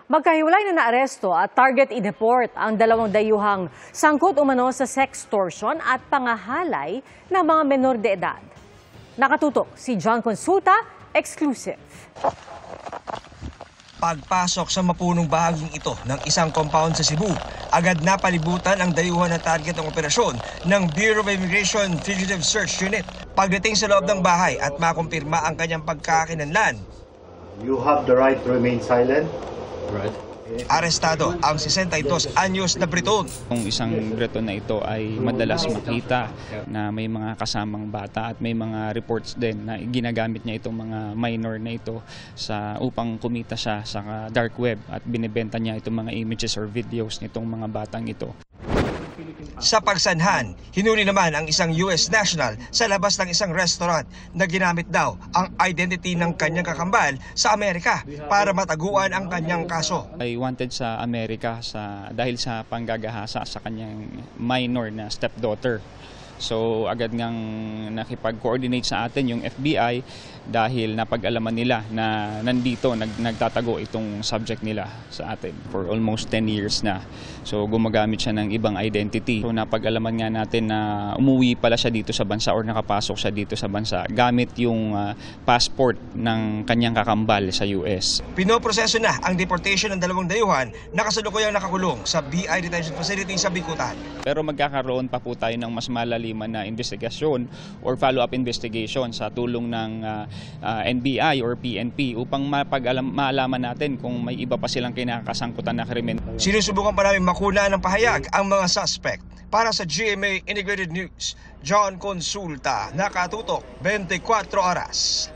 Magkahiwalay na naaresto at target i-deport ang dalawang dayuhang sangkot umano sa sextortion at pangahalay ng mga menor de edad. Nakatutok si John Consulta, exclusive. Pagpasok sa mapunong bahaging ito ng isang compound sa Cebu, agad napalibutan ang dayuhan na target ng operasyon ng Bureau of Immigration Fugitive Search Unit. Pagdating sa loob ng bahay at makumpirma ang kanyang pagkakinanlan, You have the right to remain silent. Right. arestado ang 62 anyos na Briton. Kung isang Breton na ito ay madalas makita na may mga kasamang bata at may mga reports din na ginagamit niya itong mga minor na ito upang kumita siya sa dark web at binibenta niya itong mga images or videos nitong mga batang ito. Sa pagsanhan, hinuli naman ang isang US national sa labas ng isang restaurant na ginamit daw ang identity ng kanyang kakambal sa Amerika para mataguan ang kanyang kaso. Ay wanted sa Amerika dahil sa panggagahasa sa kanyang minor na stepdaughter. So agad ngang nakipag-coordinate sa atin yung FBI dahil napag-alaman nila na nandito nagtatago itong subject nila sa atin for almost 10 years na. So gumagamit siya ng ibang identity. So napag-alaman nga natin na umuwi pala siya dito sa bansa or nakapasok siya dito sa bansa gamit yung passport ng kanyang kakambal sa US. Pinoproseso na ang deportation ng dalawang dayuhan na kasalukuyang nakakulong sa BI Detention Facility sa Bicutan. Pero magkakaroon pa po tayo ng mas malaliman na investigasyon or follow-up investigation sa tulong ng NBI or PNP upang maalaman natin kung may iba pa silang kinakasangkutan na krimen. Sinusubukan pa namin makuna ng pahayag ang mga suspect. Para sa GMA Integrated News, John Consulta, nakatutok 24 oras.